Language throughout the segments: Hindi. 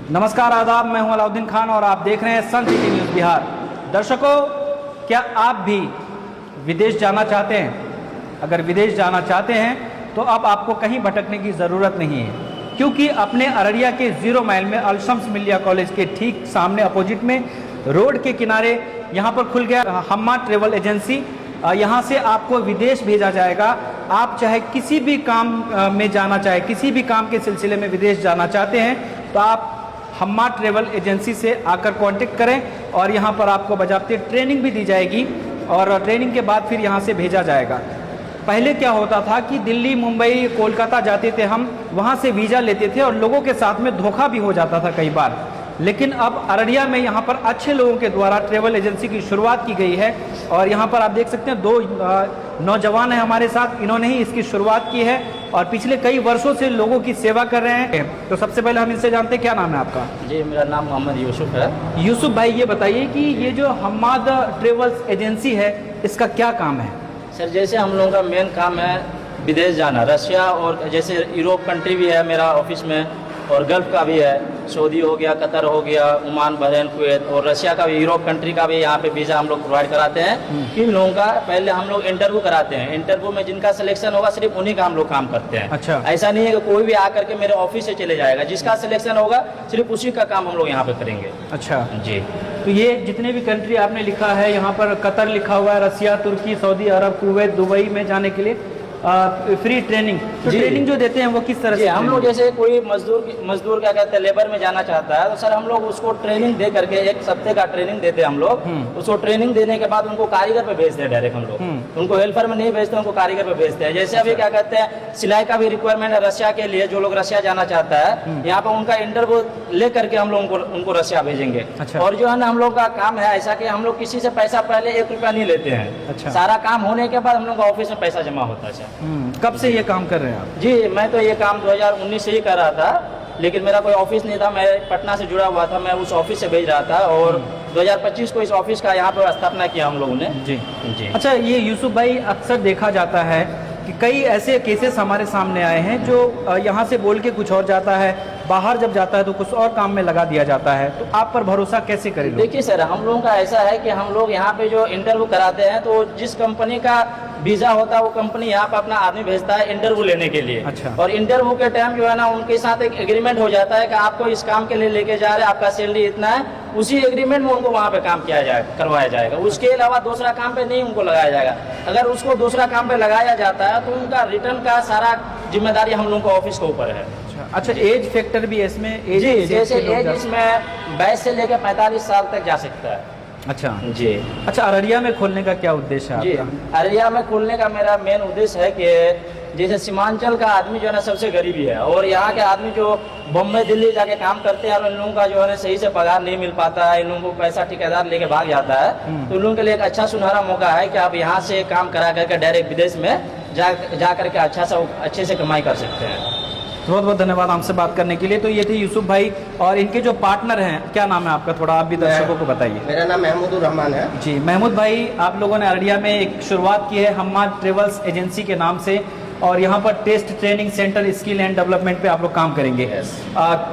नमस्कार आदाब, मैं हूं अलाउद्दीन खान और आप देख रहे हैं सन सिटी न्यूज़ बिहार। दर्शकों, क्या आप भी विदेश जाना चाहते हैं? अगर विदेश जाना चाहते हैं तो अब आपको कहीं भटकने की ज़रूरत नहीं है, क्योंकि अपने अररिया के 0 माइल में अल-शम्स मिल्लिया कॉलेज के ठीक सामने अपोजिट में रोड के किनारे यहाँ पर खुल गया हम्माद ट्रेवल एजेंसी। यहाँ से आपको विदेश भेजा जाएगा। आप चाहे किसी भी काम में जाना चाहे, किसी भी काम के सिलसिले में विदेश जाना चाहते हैं तो आप हम्माद ट्रेवल एजेंसी से आकर कांटेक्ट करें और यहाँ पर आपको बाकायदा ट्रेनिंग भी दी जाएगी और ट्रेनिंग के बाद फिर यहाँ से भेजा जाएगा। पहले क्या होता था कि दिल्ली, मुंबई, कोलकाता जाते थे हम, वहाँ से वीज़ा लेते थे और लोगों के साथ में धोखा भी हो जाता था कई बार। लेकिन अब अररिया में यहाँ पर अच्छे लोगों के द्वारा ट्रेवल एजेंसी की शुरुआत की गई है और यहाँ पर आप देख सकते हैं 2 नौजवान हैं हमारे साथ। इन्होंने ही इसकी शुरुआत की है और पिछले कई वर्षों से लोगों की सेवा कर रहे हैं। तो सबसे पहले हम इनसे जानते हैं, क्या नाम है आपका? जी, मेरा नाम मोहम्मद यूसुफ है। यूसुफ भाई, ये बताइए कि ये जो हम्माद ट्रेवल्स एजेंसी है, इसका क्या काम है? सर, जैसे हम लोगों का मेन काम है विदेश जाना, रशिया और जैसे यूरोप कंट्री भी है मेरा ऑफिस में, और गल्फ़ का भी है, सऊदी हो गया, कतर हो गया, ओमान, बहरीन, कुवैत, और रशिया का भी, यूरोप कंट्री का भी यहाँ पे वीज़ा हम लोग प्रोवाइड कराते हैं। इन लोगों का पहले हम लोग इंटरव्यू कराते हैं। इंटरव्यू में जिनका सिलेक्शन होगा सिर्फ उन्हीं का हम लोग काम करते हैं। अच्छा। ऐसा नहीं है कि कोई भी आकर के मेरे ऑफिस से चले जाएगा। जिसका सिलेक्शन होगा सिर्फ उसी का काम हम लोग यहाँ पे करेंगे। अच्छा जी। तो ये जितने भी कंट्री आपने लिखा है, यहाँ पर कतर लिखा हुआ है, रसिया, तुर्की, सऊदी अरब, कुवैत, दुबई में जाने के लिए फ्री ट्रेनिंग, तो ट्रेनिंग जो देते हैं वो किस तरह से? हम लोग जैसे कोई मजदूर क्या कहते हैं, लेबर में जाना चाहता है तो सर हम लोग उसको ट्रेनिंग दे करके 1 हफ्ते का ट्रेनिंग देते हैं हम लोग। उसको ट्रेनिंग देने के बाद उनको कारीगर पे भेजते हैं डायरेक्ट हम लोग। उनको हेल्पर में नहीं भेजते, उनको कारीगर पे भेजते हैं। जैसे अभी क्या कहते हैं, सिलाई का भी रिक्वायरमेंट है रशिया के लिए। जो लोग रशिया जाना चाहता है, यहाँ पर उनका इंटरव्यू ले करके हम लोग उनको रशिया भेजेंगे। और जो है ना, हम लोग का काम है ऐसा कि हम लोग किसी से पैसा पहले 1 रुपया नहीं लेते हैं। सारा काम होने के बाद हम लोग का ऑफिस में पैसा जमा होता है सर। कब से ये काम कर रहे हैं आप? जी, मैं तो ये काम 2019 से ही कर रहा था, लेकिन मेरा कोई ऑफिस नहीं था। मैं पटना से जुड़ा हुआ था, मैं उस ऑफिस से भेज रहा था और 2025 को इस ऑफिस का यहाँ पर स्थापना किया हम लोगों ने। जी जी। अच्छा, ये यूसुफ भाई, अक्सर देखा जाता है कि कई ऐसे केसेस हमारे सामने आए हैं जो यहाँ से बोल के कुछ और जाता है, बाहर जब जाता है तो कुछ और काम में लगा दिया जाता है। तो आप पर भरोसा कैसे करें? देखिए सर, हम लोगों का ऐसा है कि हम लोग यहाँ पे जो इंटरव्यू कराते हैं तो जिस कंपनी का वीज़ा होता है वो कंपनी यहाँ पे अपना आदमी भेजता है इंटरव्यू लेने के लिए। अच्छा। और इंटरव्यू के टाइम जो है ना, उनके साथ एक एग्रीमेंट हो जाता है कि आपको इस काम के लिए लेके जा रहे हैं, आपका सैलरी इतना है। उसी एग्रीमेंट में उनको वहाँ पे काम करवाया जाएगा। उसके अलावा दूसरा काम पे नहीं उनको लगाया जाएगा। अगर उसको दूसरा काम पे लगाया जाता है तो उनका रिटर्न का सारा जिम्मेदारी हम लोगों को ऑफिस के ऊपर है। अच्छा, एज फैक्टर भी है इसमें? जी, जैसे एज इसमें 22 से लेकर 45 साल तक जा सकता है। अच्छा जी। अच्छा, अररिया में खोलने का क्या उद्देश्य है आपका? जी, अररिया में खोलने का मेरा मेन उद्देश्य है कि जैसे सीमांचल का आदमी जो है ना सबसे गरीबी है, और यहाँ के आदमी जो बम्बई, दिल्ली जाके काम करते हैं और इन लोगों का जो है ना सही से पगार नहीं मिल पाता है, इन लोगों को पैसा ठेकेदार लेके भाग जाता है, तो उन लोगों के लिए एक अच्छा सुनहरा मौका है कि आप यहाँ से काम करा करके डायरेक्ट विदेश में जा करके अच्छे से कमाई कर सकते हैं। बहुत बहुत धन्यवाद हमसे बात करने के लिए। तो ये थे यूसुफ भाई और इनके जो पार्टनर हैं, क्या नाम है आपका? थोड़ा आप भी दर्शकों को बताइए। मेरा नाम महमूदुर रहमान है। जी महमूद भाई, आप लोगों ने अररिया में एक शुरुआत की है हम्माद ट्रेवल्स एजेंसी के नाम से, और यहाँ पर test training centre, skill and development पे आप लोग काम करेंगे।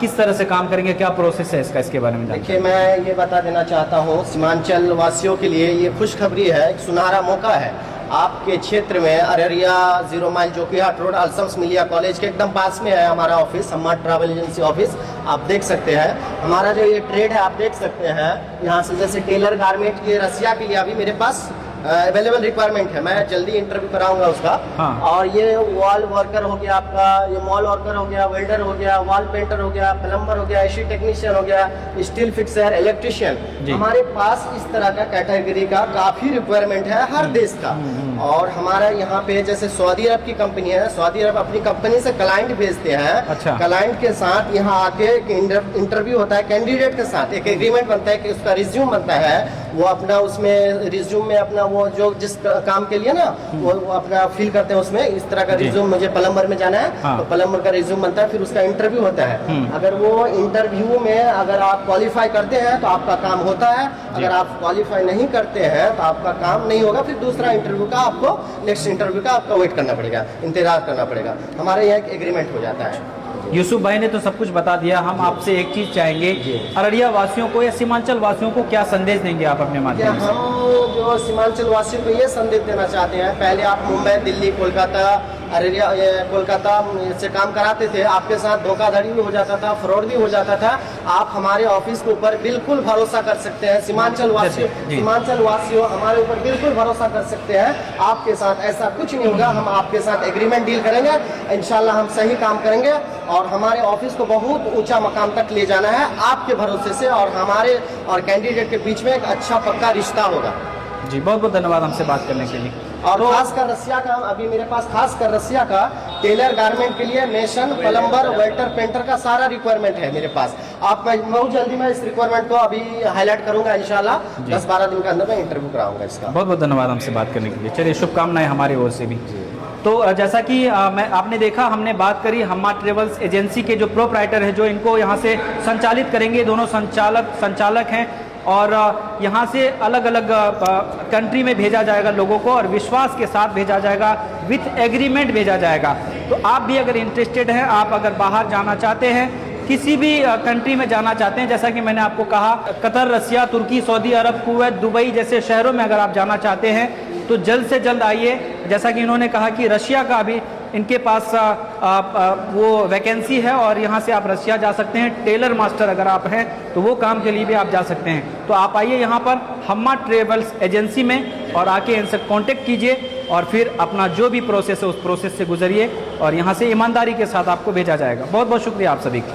किस तरह से काम करेंगे, क्या प्रोसेस है इसका, इसके बारे में जानते हैं? देखिए, मैं ये बता देना चाहता हूँ, सीमांचल वासियों के लिए ये खुशखबरी है, एक सुनहरा मौका है। आपके क्षेत्र में Araria 0 mile Jokihat road Al-Shams Millia college के एकदम पास में है हमारा office, Hammad travel agency office. आप देख सकते हैं हमारा जो ये ट्रेड है, आप देख सकते हैं यहाँ से, जैसे टेलर गारमेंट की रसिया के लिए अभी मेरे पास अवेलेबल रिक्वायरमेंट है। मैं जल्दी इंटरव्यू कराऊंगा उसका। हाँ। और ये वॉल वर्कर हो गया आपका, ये मॉल वर्कर हो गया, वेल्डर हो गया, वॉल पेंटर हो गया, प्लम्बर हो गया, एसी टेक्नीशियन हो गया, स्टील फिक्सर, इलेक्ट्रिशियन। हमारे पास इस तरह का कैटेगरी का काफी रिक्वायरमेंट है हर देश का। और हमारा यहाँ पे जैसे सऊदी अरब की कंपनी है, सऊदी अरब अपनी कंपनी से क्लाइंट भेजते हैं। अच्छा। क्लाइंट के साथ यहाँ आके इंटरव्यू होता है, कैंडिडेट के साथ एक एग्रीमेंट बनता है कि उसका रिज्यूम बनता है, वो अपना उसमें रिज्यूम में अपना वो जो जिस काम के लिए ना वो अपना फिल करते हैं उसमें, इस तरह का रिज्यूम, मुझे प्लम्बर में जाना है। हाँ। तो प्लम्बर का रिज्यूम बनता है, फिर उसका इंटरव्यू होता है। अगर वो इंटरव्यू में अगर आप क्वालिफाई करते हैं तो आपका काम होता है, अगर आप क्वालिफाई नहीं करते हैं तो आपका काम नहीं होगा। फिर दूसरा इंटरव्यू का आपको, नेक्स्ट इंटरव्यू का आपका वेट करना पड़ेगा, इंतजार करना पड़ेगा। हमारे यहाँ एक एग्रीमेंट हो जाता है। यूसुफ भाई ने तो सब कुछ बता दिया। हम आपसे एक चीज़ चाहेंगे, अररिया वासियों को या सीमांचल वासियों को क्या संदेश देंगे आप अपने माध्यम से? हम जो सीमांचल वासियों को ये संदेश देना चाहते हैं, पहले आप मुंबई, दिल्ली, कोलकाता, अररिया, कोलकाता से काम कराते थे, आपके साथ धोखाधड़ी भी हो जाता था, फ्रॉड भी हो जाता था। आप हमारे ऑफिस के ऊपर बिल्कुल भरोसा कर सकते हैं। सीमांचल वासियों हमारे ऊपर बिल्कुल भरोसा कर सकते हैं। आपके साथ ऐसा कुछ नहीं होगा। हम आपके साथ एग्रीमेंट डील करेंगे, इंशाल्लाह हम सही काम करेंगे और हमारे ऑफिस को बहुत ऊंचा मकाम तक ले जाना है आपके भरोसे से, और हमारे और कैंडिडेट के बीच में एक अच्छा पक्का रिश्ता होगा। जी, बहुत बहुत धन्यवाद हमसे बात करने के लिए। और खासकर रसिया का, अभी मेरे पास खासकर रसिया का टेलर गारमेंट के लिए मेशन, प्लम्बर, वेल्डर, पेंटर का सारा रिक्वायरमेंट है मेरे पास। मैं बहुत जल्दी मैं इस रिक्वायरमेंट को अभी हाईलाइट करूंगा, इंशाल्लाह 10-12 दिन के अंदर मैं इंटरव्यू कराऊंगा इसका। बहुत बहुत धन्यवाद हमसे बात करने के लिए। चलिए, शुभकामनाएं हमारी ओर से भी। तो जैसा कि आपने देखा, हमने बात करी हम्मा ट्रेवल्स एजेंसी के जो प्रोप्राइटर है, जो इनको यहाँ से संचालित करेंगे। दोनों संचालक हैं और यहाँ से अलग अलग कंट्री में भेजा जाएगा लोगों को, और विश्वास के साथ भेजा जाएगा, विथ एग्रीमेंट भेजा जाएगा। तो आप भी अगर इंटरेस्टेड हैं, आप अगर बाहर जाना चाहते हैं, किसी भी कंट्री में जाना चाहते हैं, जैसा कि मैंने आपको कहा, कतर, रसिया, तुर्की, सऊदी अरब, कुवैत, दुबई जैसे शहरों में अगर आप जाना चाहते हैं तो जल्द से जल्द आइए। जैसा कि इन्होंने कहा कि रशिया का भी इनके पास वो वैकेंसी है और यहाँ से आप रशिया जा सकते हैं। टेलर मास्टर अगर आप हैं तो वो काम के लिए भी आप जा सकते हैं। तो आप आइए यहाँ पर हम्मा ट्रेवल्स एजेंसी में और आके इनसे कांटेक्ट कीजिए और फिर अपना जो भी प्रोसेस है उस प्रोसेस से गुजरिए और यहाँ से ईमानदारी के साथ आपको भेजा जाएगा। बहुत बहुत शुक्रिया आप सभी का।